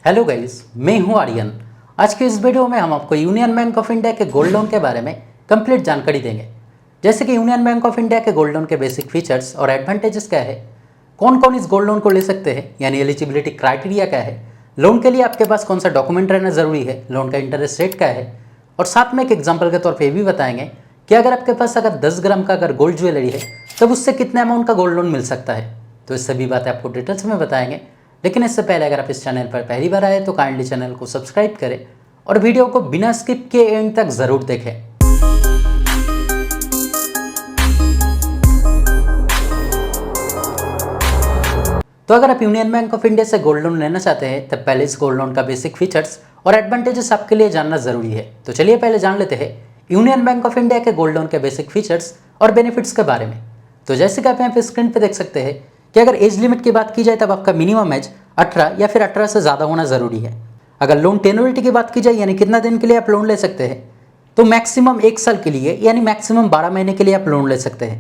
Hello guys, मैं हूं आर्यन। आज के इस वीडियो में हम आपको यूनियन बैंक ऑफ इंडिया के गोल्ड लोन के बारे में कंप्लीट जानकारी देंगे। जैसे कि यूनियन बैंक ऑफ इंडिया के गोल्ड लोन के बेसिक फीचर्स और एडवांटेजेस क्या है, कौन कौन इस गोल्ड लोन को ले सकते हैं, यानी एलिजिबिलिटी क्राइटेरिया क्या है, लोन के लिए आपके पास कौन सा डॉक्यूमेंट रहना ज़रूरी है, लोन का इंटरेस्ट रेट क्या है, और साथ में एक एग्जाम्पल के तौर पर ये भी बताएंगे कि अगर आपके पास अगर 10 ग्राम का अगर गोल्ड ज्वेलरी है तब उससे कितने अमाउंट का गोल्ड लोन मिल सकता है। तो इस सभी बातें आपको डिटेल्स में बताएंगे। लेकिन इससे पहले अगर आप इस चैनल पर पहली बार आए तो काइंडली चैनल को सब्सक्राइब करें और वीडियो को बिना स्किप किए एंड तक ज़रूर देखें। तो अगर आप यूनियन बैंक ऑफ इंडिया से गोल्ड लोन लेना चाहते हैं तब पहले इस गोल्ड लोन का बेसिक फीचर्स और एडवांटेजेस आपके लिए जानना जरूरी है। तो चलिए पहले जान लेते हैं यूनियन बैंक ऑफ इंडिया के गोल्ड लोन के बेसिक फीचर्स और बेनिफिट्स के बारे में। तो जैसे कि आप यहाँ पे स्क्रीन पे देख सकते हैं कि अगर एज लिमिट की बात की जाए तब आपका मिनिमम एज 18 या फिर 18 से ज़्यादा होना ज़रूरी है। अगर लोन टेन्योरिटी की बात की जाए यानी कितना दिन के लिए आप लोन ले सकते हैं, तो मैक्सिमम 1 साल के लिए यानी मैक्सिमम 12 महीने के लिए आप लोन ले सकते हैं।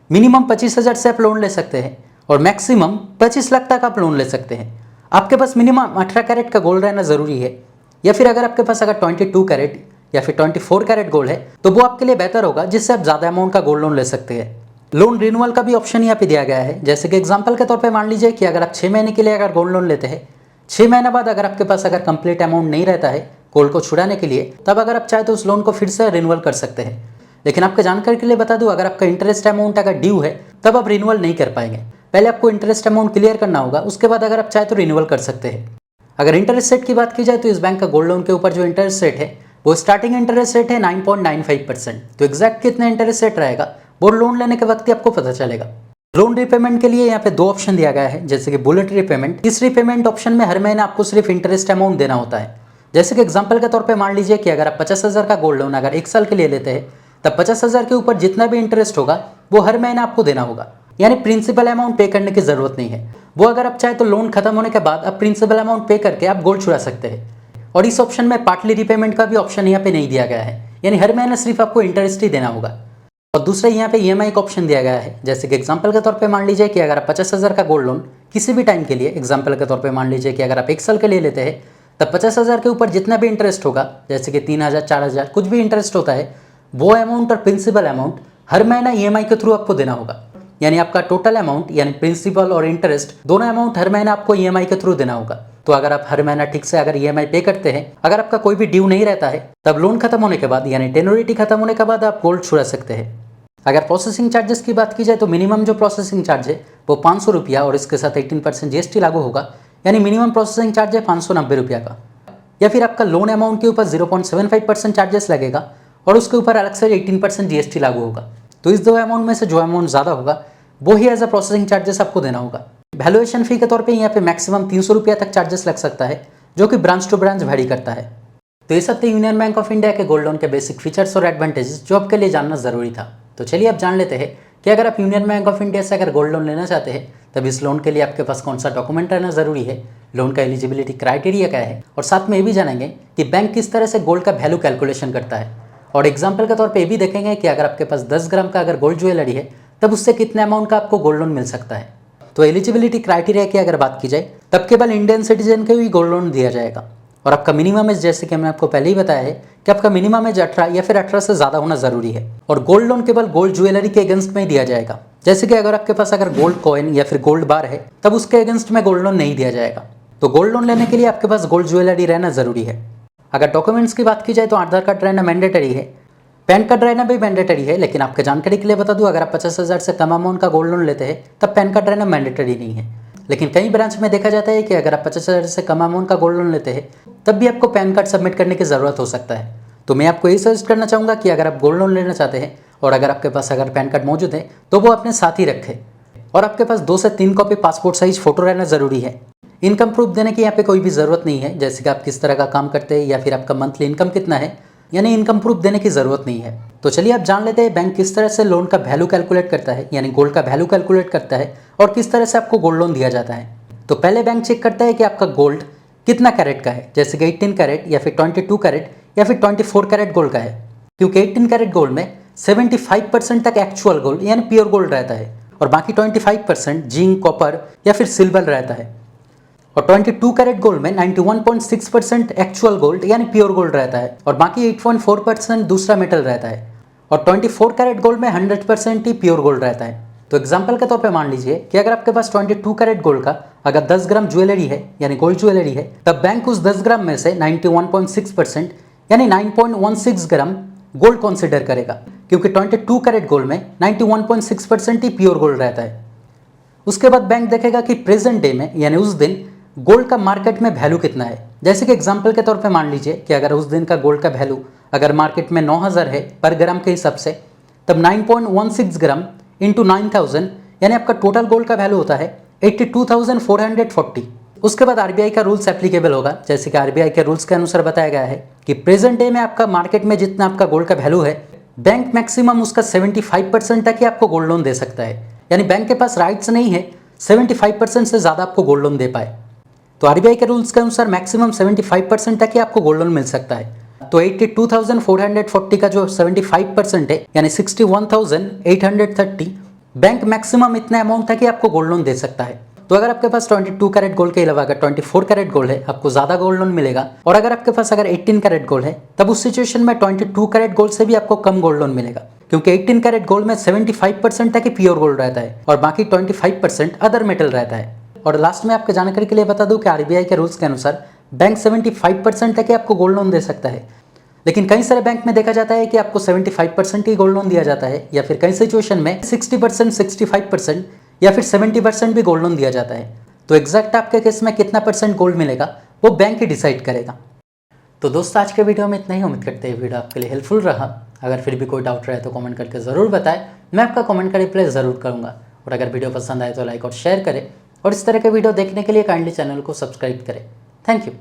मिनिमम 25,000 से आप लोन ले सकते हैं और मैक्सिमम 25 लाख तक आप लोन ले सकते हैं। आपके पास मिनिमम 18 कैरेट का गोल्ड रहना ज़रूरी है, या फिर अगर आपके पास अगर 22 कैरेट या फिर 24 कैरेट गोल्ड है तो वो आपके लिए बेहतर होगा, जिससे आप ज़्यादा अमाउंट का गोल्ड लोन ले सकते हैं। लोन रिन्यूअल का भी ऑप्शन यहाँ पे दिया गया है। जैसे कि एग्जांपल के तौर पे मान लीजिए कि अगर आप 6 महीने के लिए अगर गोल्ड लोन लेते हैं, 6 महीने बाद अगर आपके पास अगर कंप्लीट अमाउंट नहीं रहता है गोल्ड को छुड़ाने के लिए, तब अगर आप चाहे तो उस लोन को फिर से रिन्यूअल कर सकते हैं। लेकिन आपके जानकारी के लिए बता दूं, अगर आपका इंटरेस्ट अमाउंट अगर ड्यू है तब आप रिन्यूअल नहीं कर पाएंगे। पहले आपको इंटरेस्ट अमाउंट क्लियर करना होगा, उसके बाद अगर आप चाहे तो रिन्यूअल कर सकते हैं। अगर इंटरेस्ट रेट की बात की जाए तो इस बैंक का गोल्ड लोन के ऊपर जो इंटरेस्ट रेट है वो स्टार्टिंग इंटरेस्ट रेट है 9.95%। तो एग्जैक्ट कितना इंटरेस्ट रेट रहेगा वो लोन लेने के वक्त ही आपको पता चलेगा। लोन रिपेमेंट के लिए यहाँ पे 2 ऑप्शन दिया गया है, जैसे कि बुलेट रिपेमेंट। इस रिपेमेंट ऑप्शन में हर महीने आपको सिर्फ इंटरेस्ट अमाउंट देना होता है। जैसे कि एग्जांपल के तौर पे मान लीजिए कि अगर आप 50,000 का गोल्ड लोन अगर 1 साल के लिए लेते हैं तब 50,000 के ऊपर जितना भी इंटरेस्ट होगा वो हर महीने आपको देना होगा, यानी प्रिंसिपल अमाउंट पे करने की जरूरत नहीं है। वो अगर आप चाहे तो लोन खत्म होने के बाद आप प्रिंसिपल अमाउंट पे करके आप गोल्ड छुड़ा सकते हैं। और इस ऑप्शन में पार्टली रिपेमेंट का भी ऑप्शन यहाँ पे नहीं दिया गया है, यानी हर महीने सिर्फ आपको इंटरेस्ट ही देना होगा। और दूसरा यहाँ पे EMI का ऑप्शन दिया गया है। जैसे कि एग्जांपल के तौर पे मान लीजिए कि अगर आप 50,000 का गोल्ड लोन किसी भी टाइम के लिए, एग्जांपल के तौर पे मान लीजिए कि अगर आप 1 साल के लिए लेते हैं तब 50,000 के ऊपर जितना भी इंटरेस्ट होगा, जैसे कि 3,000 4,000 कुछ भी इंटरेस्ट होता है, वो अमाउंट और प्रिंसिपल अमाउंट हर महीना EMI के थ्रू आपको देना होगा। यानी आपका टोटल अमाउंट यानी प्रिंसिपल और इंटरेस्ट दोनों अमाउंट हर महीना आपको EMI के थ्रू देना होगा। तो अगर आप हर महीना ठीक से अगर EMI पे करते हैं, अगर आपका कोई भी ड्यू नहीं रहता है, तब लोन खत्म होने के बाद यानी टेन्योरिटी खत्म होने के बाद आप गोल्ड छुड़ा सकते हैं। अगर प्रोसेसिंग चार्जेस की बात की जाए तो मिनिमम जो प्रोसेसिंग चार्ज है वो 500 रुपया और इसके साथ 18% GST लागू होगा, यानी मिनिमम प्रोसेसिंग चार्ज है 590 रुपया का। या फिर आपका लोन अमाउंट के ऊपर 0.75% चार्जेस लगेगा और उसके ऊपर अलग से 18% GST लागू होगा। तो इस 2 अमाउंट में से जो अमाउंट ज़्यादा होगा वो ही एज अ प्रोसेसिंग चार्जेस आपको देना होगा। वैल्यूएशन फी के तौर पे यहाँ पे मैक्सिमम 300 रुपया तक चार्जेस लग सकता है, जो कि ब्रांच टू ब्रांच वैरी करता है। तो ये सब थे यूनियन बैंक ऑफ इंडिया के गोल्ड लोन के बेसिक फीचर्स और एडवांटेजेस जो आपके लिए जानना जरूरी था। तो चलिए अब जान लेते हैं कि अगर आप यूनियन बैंक ऑफ इंडिया से अगर गोल्ड लोन लेना चाहते हैं तब इस लोन के लिए आपके पास कौन सा डॉक्यूमेंट रहना जरूरी है, लोन का एलिजिबिलिटी क्राइटेरिया क्या है, और साथ में ये भी जानेंगे कि बैंक किस तरह से गोल्ड का वैल्यू कैलकुलेशन करता है। और एग्जाम्पल के तौर पर ये भी देखेंगे कि अगर आपके पास 10 ग्राम का अगर गोल्ड ज्वेलरी है तब उससे कितने अमाउंट का आपको गोल्ड लोन मिल सकता है। तो एलिजिबिलिटी क्राइटेरिया की अगर बात की जाए तब केवल इंडियन सिटीजन को ही गोल्ड लोन दिया जाएगा। और आपका मिनिमम एज, जैसे कि मैंने आपको पहले ही बताया है कि आपका मिनिमम एज 18 या फिर 18 से ज़्यादा होना जरूरी है। और गोल्ड लोन केवल गोल्ड ज्वेलरी के अगेंस्ट में ही दिया जाएगा। जैसे कि अगर आपके पास अगर गोल्ड कॉइन या फिर गोल्ड बार है तब उसके अगेंस्ट में गोल्ड लोन नहीं दिया जाएगा। तो गोल्ड लोन लेने के लिए आपके पास गोल्ड ज्वेलरी रहना जरूरी है। अगर डॉक्यूमेंट्स की बात की जाए तो आधार कार्ड रहना मैंडेटरी है, पैन कार्ड रहना भी मैंडेटरी है। लेकिन आपके जानकारी के लिए बता दूं, अगर आप 50,000 से कम अमाउंट का गोल्ड लोन लेते हैं तब पैन कार्ड रहना मैंडेटरी नहीं है। लेकिन कई ब्रांच में देखा जाता है कि अगर आप 50,000 से कम अमाउंट का गोल्ड लोन लेते हैं तब भी आपको पैन कार्ड सबमिट करने की ज़रूरत हो सकता है। तो मैं आपको ये सजेस्ट करना चाहूँगा कि अगर आप गोल्ड लोन लेना चाहते हैं और अगर आपके पास अगर पैन कार्ड मौजूद है तो वो अपने साथ ही रखें। और आपके पास 2 से 3 कॉपी पासपोर्ट साइज फोटो रहना ज़रूरी है। इनकम प्रूफ देने की यहाँ पे कोई भी ज़रूरत नहीं है, जैसे कि आप किस तरह का काम करते हैं या फिर आपका मंथली इनकम कितना है, यानी इनकम प्रूफ देने की ज़रूरत नहीं है। तो चलिए आप जान लेते हैं बैंक किस तरह से लोन का वैल्यू कैलकुलेट करता है, यानी गोल्ड का वैल्यू कैलकुलेट करता है और किस तरह से आपको गोल्ड लोन दिया जाता है। तो पहले बैंक चेक करता है कि आपका गोल्ड कितना कैरेट का है, जैसे कि 18 कैरेट या फिर 22 कैरेट या फिर 24 कैरेट गोल्ड का है। क्योंकि 18 कैरेट गोल्ड में 75% तक एक्चुअल गोल्ड यानी प्योर गोल्ड रहता है और बाकी 25% जिंक, कॉपर या फिर सिल्वर रहता है। और 22 कैरेट गोल्ड में 91.6% एक्चुअल गोल्ड यानी प्योर गोल्ड रहता है और बाकी 8.4% दूसरा मेटल रहता है। और 24 कैरेट गोल्ड में 100% ही प्योर गोल्ड रहता है। तो एग्जाम्पल के तौर पे मान लीजिए कि अगर आपके पास 22 कैरेट गोल्ड का अगर 10 ग्राम ज्वेलरी है यानी गोल्ड ज्वेलरी है, तब बैंक उस 10 ग्राम में से 91.6% यानी 9.16 ग्राम गोल्ड कंसीडर करेगा, क्योंकि 22 कैरेट गोल्ड में 91.6% ही प्योर गोल्ड रहता है। उसके बाद बैंक देखेगा कि प्रेजेंट डे में यानी उस दिन गोल्ड का मार्केट में वैल्यू कितना है। जैसे कि एग्जांपल के तौर पे मान लीजिए कि अगर उस दिन का गोल्ड का वैल्यू अगर मार्केट में 9000 है पर ग्राम के हिसाब से, तब 9.16 ग्राम इंटू 9000 यानी आपका टोटल गोल्ड का वैल्यू होता है 82,440। उसके बाद आरबीआई का रूल्स एप्लीकेबल होगा। जैसे कि आरबीआई के रूल्स के अनुसार बताया गया है कि प्रेजेंट डे में आपका मार्केट में जितना आपका गोल्ड का वैल्यू है, बैंक मैक्सिमम उसका 75% तक ही आपको गोल्ड लोन दे सकता है। यानी बैंक के पास राइट्स नहीं है 75% से ज़्यादा आपको गोल्ड लोन दे पाए। तो आरबीआई के रूल्स के अनुसार मैक्सिमम 75% तक ही आपको गोल्ड लोन मिल सकता है। तो 82,440 का जो 75% है यानी 61,830, बैंक मैक्सिमम इतने अमाउंट तक ही आपको गोल्ड लोन दे सकता है। तो अगर आपके पास 22 कैरेट गोल्ड के अलावा अगर 24 कैरेट गोल्ड है, आपको ज़्यादा गोल्ड लोन मिलेगा। और अगर आपके पास अगर 18 कैरेट गोल्ड है, तब उस सिचुएशन में 22 कैरेट गोल्ड से भी आपको कम गोल्ड लोन मिलेगा, क्योंकि 18 कैरेट गोल्ड में 75% तक ही प्योर गोल्ड रहता है और बाकी 25% अदर मेटल रहता है। और लास्ट में आपके जानकारी के लिए बता दूं कि आरबीआई के रूल्स के अनुसार बैंक 75% तक ही आपको गोल्ड लोन दे सकता है। लेकिन कई सारे बैंक में देखा जाता है कि आपको 75% ही गोल्ड लोन दिया जाता है, या फिर कई सिचुएशन में 60%, 65% या फिर 70% भी गोल्ड लोन दिया जाता है। तो एग्जैक्ट आपके केस में कितना परसेंट गोल्ड मिलेगा वो बैंक ही डिसाइड करेगा। तो दोस्तों आज के वीडियो में इतना ही। उम्मीद करते हैं वीडियो आपके लिए हेल्पफुल रहा। अगर फिर भी कोई डाउट रहे तो कमेंट करके ज़रूर बताएं, मैं आपका कमेंट का रिप्लाई ज़रूर करूँगा। और अगर वीडियो पसंद आए तो लाइक और शेयर करें, और इस तरह के वीडियो देखने के लिए काइंडली चैनल को सब्सक्राइब करें। Thank you.